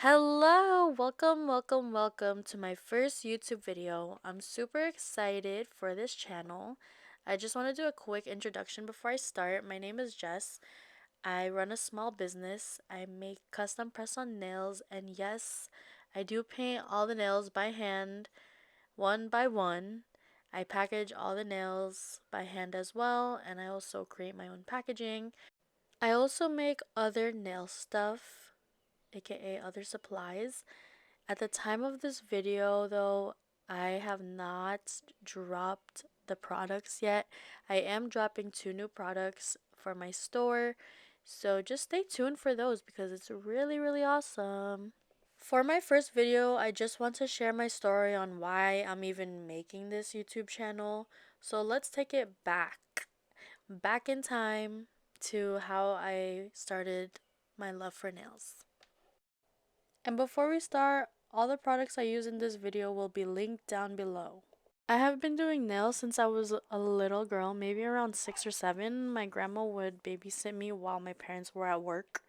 Hello, welcome to my first YouTube video. I'm super excited for this channel. I just want to do a quick introduction before I start. My name is Jess. I run a small business. I make custom press-on nails, and yes, I do paint all the nails by hand, one by one. I package all the nails by hand as well, and I also create my own packaging. I also make other nail stuff, aka other supplies. At the time of this video, though, I have not dropped the products yet. I am dropping two new products for my store, so just stay tuned for those because it's really awesome. For my first video, I just want to share my story on why I'm even making this YouTube channel. So let's take it back in time to how I started my love for nails. And before we start, all the products I use in this video will be linked down below. I have been doing nails since I was a little girl, maybe around 6 or 7. My grandma would babysit me while my parents were at work.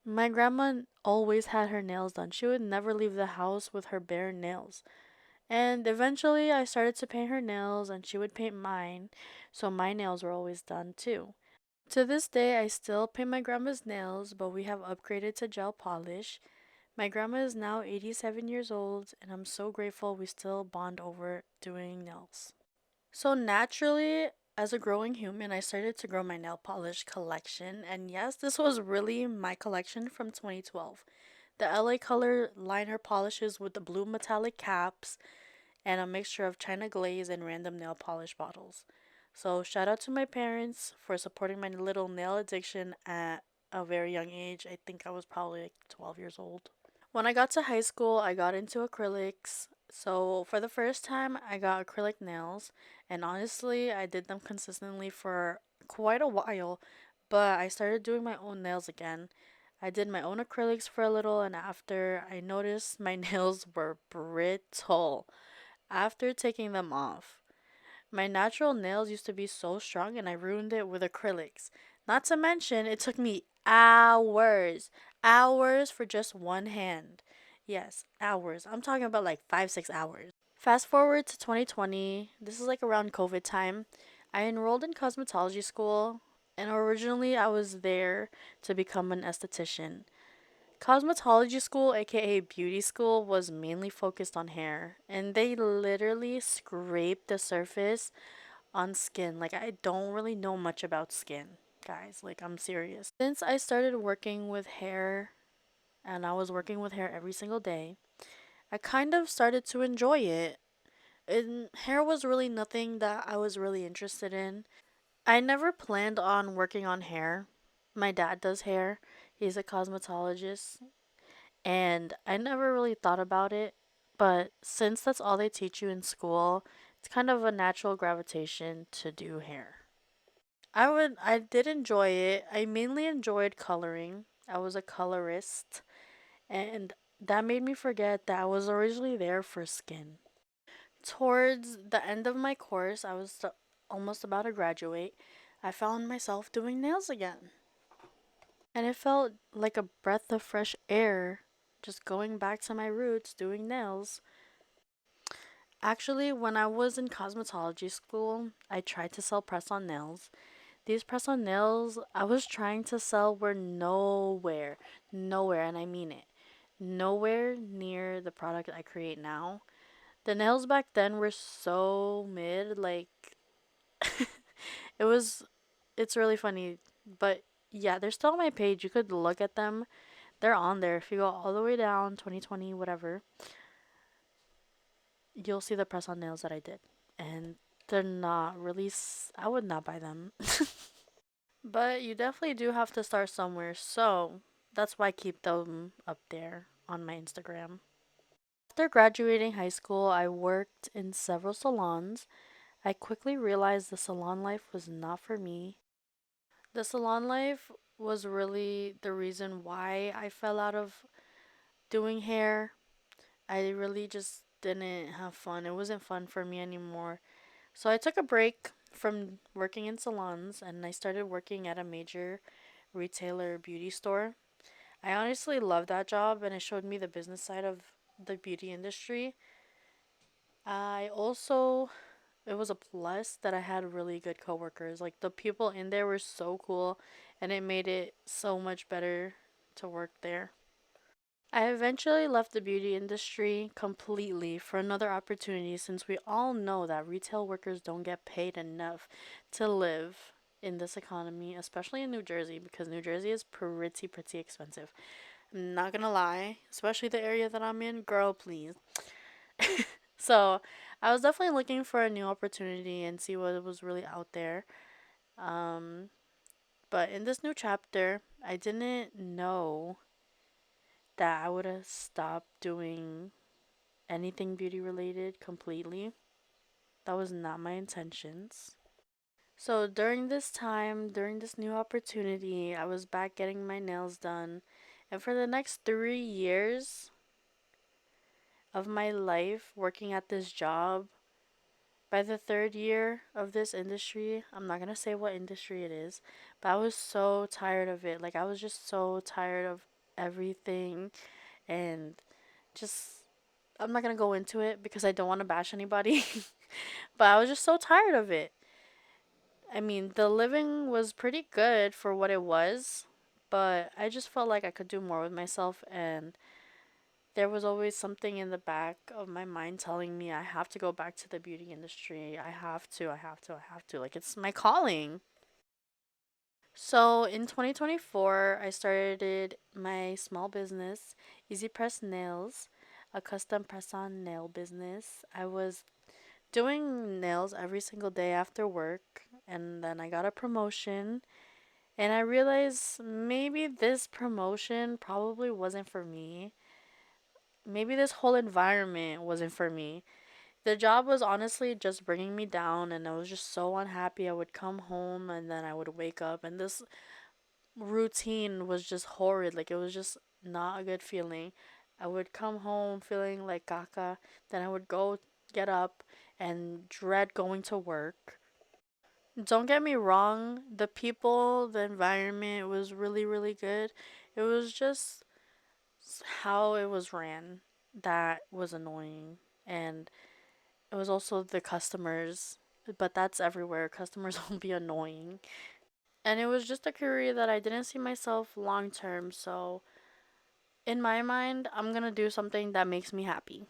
My grandma always had her nails done. She would never leave the house with her bare nails. And eventually I started to paint her nails and she would paint mine, so my nails were always done too. To this day, I still paint my grandma's nails, but we have upgraded to gel polish. My grandma is now 87 years old, and I'm so grateful we still bond over doing nails. So, naturally, as a growing human, I started to grow my nail polish collection, and yes, this was really my collection from 2012. The LA Color liner polishes with the blue metallic caps, and a mixture of China glaze and random nail polish bottles. So, shout out to my parents for supporting my little nail addiction at a very young age. I think I was probably like 12 years old. When I got to high school, I got into acrylics. So, for the first time, I got acrylic nails, and honestly, I did them consistently for quite a while, but I started doing my own nails again. I did my own acrylics for a little, and after I noticed my nails were brittle after taking them off. My natural nails used to be so strong, and I ruined it with acrylics. Not to mention, it took me hours for just one hand. Yes, hours. I'm talking about like 5, 6 hours. Fast forward to 2020. This is like around COVID time. I enrolled in cosmetology school, and originally I was there to become an esthetician. Cosmetology school, aka beauty school, was mainly focused on hair, and they literally scraped the surface on skin. Like, I don't really know much about skin, guys. Like, I'm serious. Since I started working with hair, and I was working with hair every single day, I kind of started to enjoy it. And hair was really nothing that I was really interested in. I never planned on working on hair. My dad does hair, he's a cosmetologist, and I never really thought about it. But since that's all they teach you in school, it's kind of a natural gravitation to do hair. I did enjoy it. I mainly enjoyed coloring. I was a colorist, and that made me forget that I was originally there for skin. Towards the end of my course, I was almost about to graduate. I found myself doing nails again. And it felt like a breath of fresh air, just going back to my roots doing nails. Actually, when I was in cosmetology school, I tried to sell press on nails. These press on nails I was trying to sell were nowhere, and I mean it, nowhere near the product I create now. The nails back then were so mid, like, it was, it's really funny, but yeah, they're still on my page. You could look at them. They're on there. If you go all the way down, 2020, whatever, you'll see the press on nails that I did. And they're not really, I would not buy them. But you definitely do have to start somewhere, so that's why I keep them up there on my Instagram. After graduating high school, I worked in several salons. I quickly realized the salon life was not for me. The salon life was really the reason why I fell out of doing hair. I really just didn't have fun. It wasn't fun for me anymore. So I took a break from working in salons and I started working at a major retailer beauty store. I honestly love that job, and it showed me the business side of the beauty industry. I also, it was a plus that I had really good coworkers. Like the people in there were so cool, and it made it so much better to work there. I eventually left the beauty industry completely for another opportunity since we all know that retail workers don't get paid enough to live in this economy, especially in New Jersey, because New Jersey is pretty expensive. I'm not gonna lie, especially the area that I'm in, girl, please. So I was definitely looking for a new opportunity and see what was really out there. Um, but in this new chapter, I didn't know that I would have stopped doing anything beauty related completely. That was not my intentions. So during this time, during this new opportunity, I was back getting my nails done. And for the next 3 years of my life working at this job, by the third year of this industry, I'm not going to say what industry it is, but I was so tired of it. Like, I was just so tired of everything and just I'm not gonna go into it because I don't want to bash anybody, but I was just so tired of it. I mean, the living was pretty good for what it was, but I just felt like I could do more with myself, and there was always something in the back of my mind telling me I have to go back to the beauty industry. I have to. Like, it's my calling. So in 2024, I started my small business, Easy Press Nails, a custom press on nail business. I was doing nails every single day after work, and then I got a promotion, and I realized maybe this promotion probably wasn't for me. Maybe this whole environment wasn't for me. The job was honestly just bringing me down, and I was just so unhappy. I would come home and then I would wake up, and this routine was just horrid. Like, it was just not a good feeling. I would come home feeling like caca, then I would go get up and dread going to work. Don't get me wrong, the people, the environment was really good. It was just how it was ran that was annoying. And it was also the customers, but that's everywhere. Customers will be annoying. And it was just a career that I didn't see myself long term, so in my mind, I'm gonna do something that makes me happy.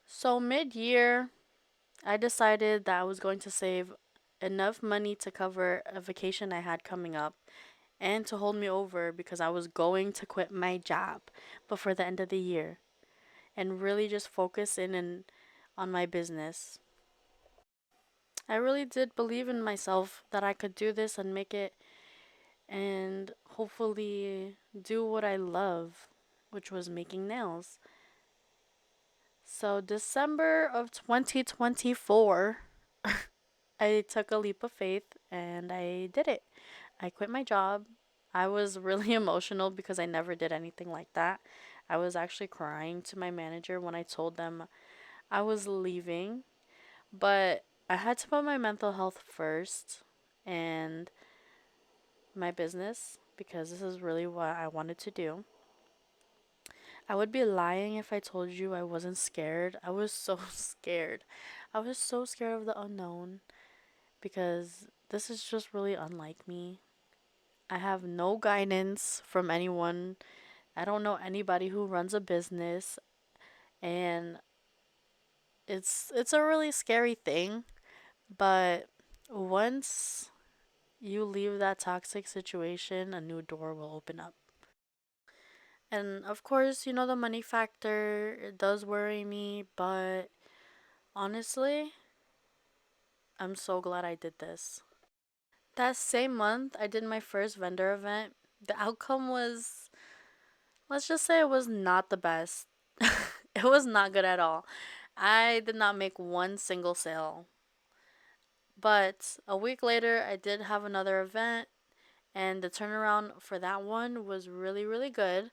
So mid year, I decided that I was going to save enough money to cover a vacation I had coming up and to hold me over because I was going to quit my job before the end of the year and really just focus in and on my business. I really did believe in myself that I could do this and make it and hopefully do what I love, which was making nails. So, December of 2024, I took a leap of faith and I did it. I quit my job. I was really emotional because I never did anything like that. I was actually crying to my manager when I told them I was leaving, but I had to put my mental health first and my business because this is really what I wanted to do. I would be lying if I told you I wasn't scared. I was so scared. I was so scared of the unknown because this is just really unlike me. I have no guidance from anyone. I don't know anybody who runs a business, and it's a really scary thing, but once you leave that toxic situation, a new door will open up. And of course, you know, the money factor, it does worry me, but honestly, I'm so glad I did this. That same month, I did my first vendor event. The outcome was, let's just say, it was not the best. It was not good at all. I did not make one single sale. But a week later, I did have another event, and the turnaround for that one was really good.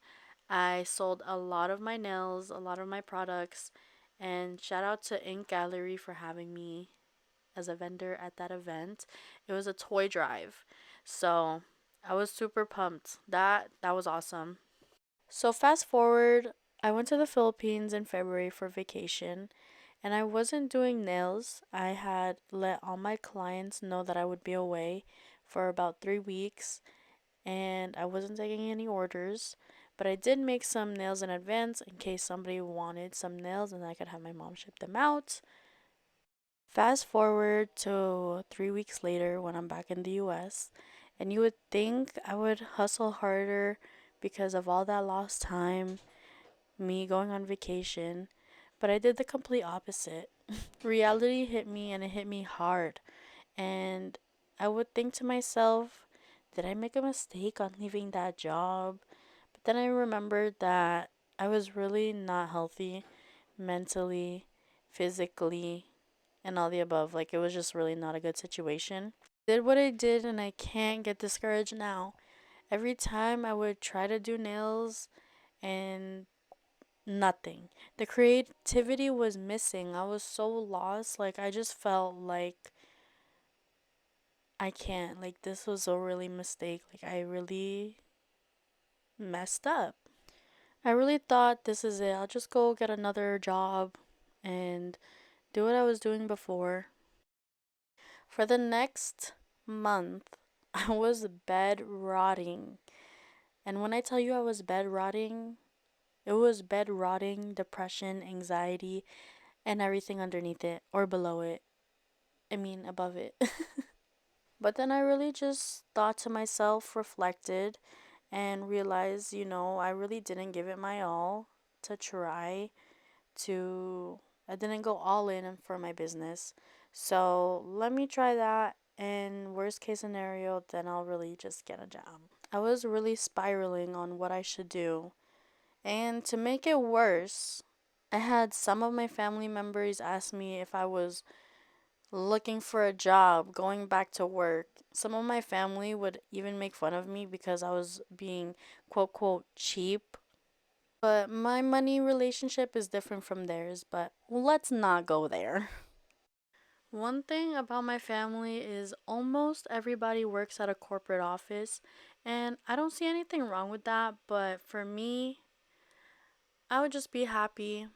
I sold a lot of my nails, a lot of my products, and shout out to Ink Gallery for having me as a vendor at that event. It was a toy drive. So I was super pumped. That was awesome. So, fast forward, I went to the Philippines in February for vacation, and I wasn't doing nails. I had let all my clients know that I would be away for about 3 weeks, and I wasn't taking any orders. But I did make some nails in advance in case somebody wanted some nails and I could have my mom ship them out. Fast forward to 3 weeks later when I'm back in the US, and you would think I would hustle harder because of all that lost time, me going on vacation, but I did the complete opposite. Reality hit me and it hit me hard. And I would think to myself, did I make a mistake on leaving that job? But then I remembered that I was really not healthy mentally, physically, and all the above. Like, it was just really not a good situation. Did what I did, and I can't get discouraged now. Every time I would try to do nails, and nothing. The creativity was missing. I was so lost. Like, I just felt like I can't. Like, this was a really mistake. Like, I really messed up. I really thought this is it. I'll just go get another job and do what I was doing before. For the next month, I was bed rotting. And when I tell you I was bed rotting, it was bed rotting, depression, anxiety, and everything underneath it or below it. I mean, above it. But then I really just thought to myself, reflected, and realized, I really didn't give it my all to try to, I didn't go all in for my business. So let me try that. And worst case scenario, then I'll really just get a job. I was really spiraling on what I should do. And to make it worse, I had some of my family members ask me if I was looking for a job, going back to work. Some of my family would even make fun of me because I was being quote quote cheap. But my money relationship is different from theirs, but let's not go there. One thing about my family is almost everybody works at a corporate office, and I don't see anything wrong with that, but for me, I would just be happy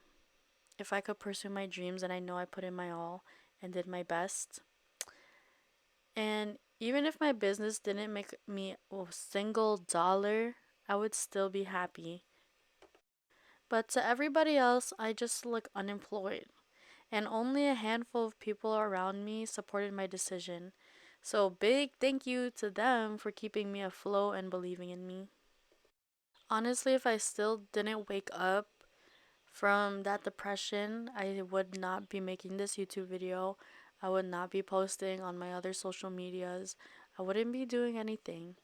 if I could pursue my dreams and I know I put in my all and did my best. And even if my business didn't make me a single dollar, I would still be happy. But to everybody else, I just look unemployed. And only a handful of people around me supported my decision. So, big thank you to them for keeping me afloat and believing in me. Honestly, if I still didn't wake up from that depression, I would not be making this YouTube video. I would not be posting on my other social medias. I wouldn't be doing anything.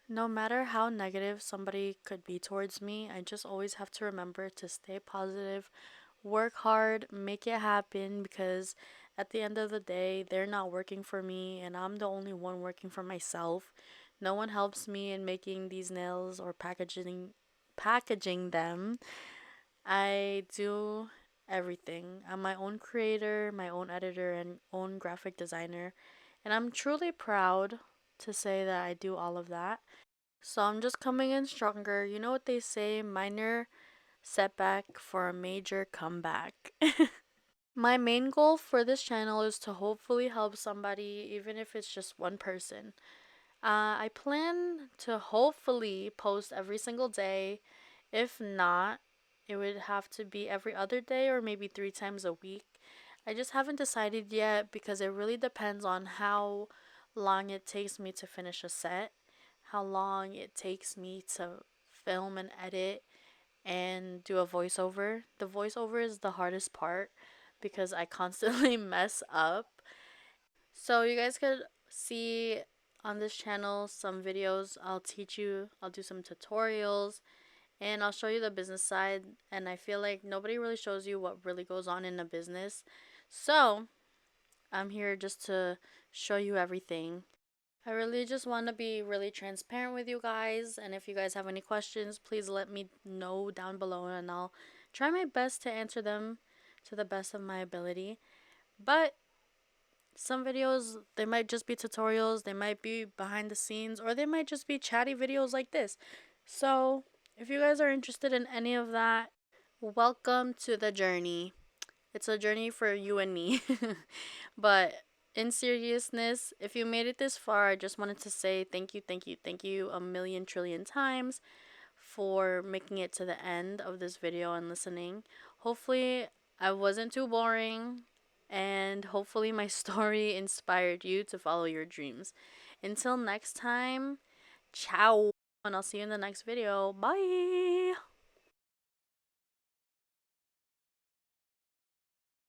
No matter how negative somebody could be towards me, I just always have to remember to stay positive, work hard, make it happen, because at the end of the day, they're not working for me and I'm the only one working for myself. No one helps me in making these nails or packaging them. I do everything. I'm my own creator, my own editor, and own graphic designer. And I'm truly proud to say that I do all of that. So I'm just coming in stronger. You know what they say, minor setback for a major comeback. My main goal for this channel is to hopefully help somebody, even if it's just one person. I plan to hopefully post every single day. If not, it would have to be every other day or maybe 3 times a week. I just haven't decided yet because it really depends on how long it takes me to finish a set, how long it takes me to film and edit and do a voiceover. The voiceover is the hardest part because I constantly mess up. So you guys could see on this channel some videos. I'll do some tutorials and I'll show you the business side. And I feel like nobody really shows you what really goes on in a business. So I'm here just to show you everything. I really just want to be really transparent with you guys. And if you guys have any questions, please let me know down below and I'll try my best to answer them to the best of my ability. But some videos, they might just be tutorials, they might be behind the scenes, or they might just be chatty videos like this. So If you guys are interested in any of that, welcome to the journey. It's a journey for you and me. But in seriousness, if you made it this far, I just wanted to say thank you, thank you, thank you a million trillion times for making it to the end of this video and listening. Hopefully, I wasn't too boring, and hopefully, my story inspired you to follow your dreams. Until next time, ciao, and I'll see you in the next video. Bye.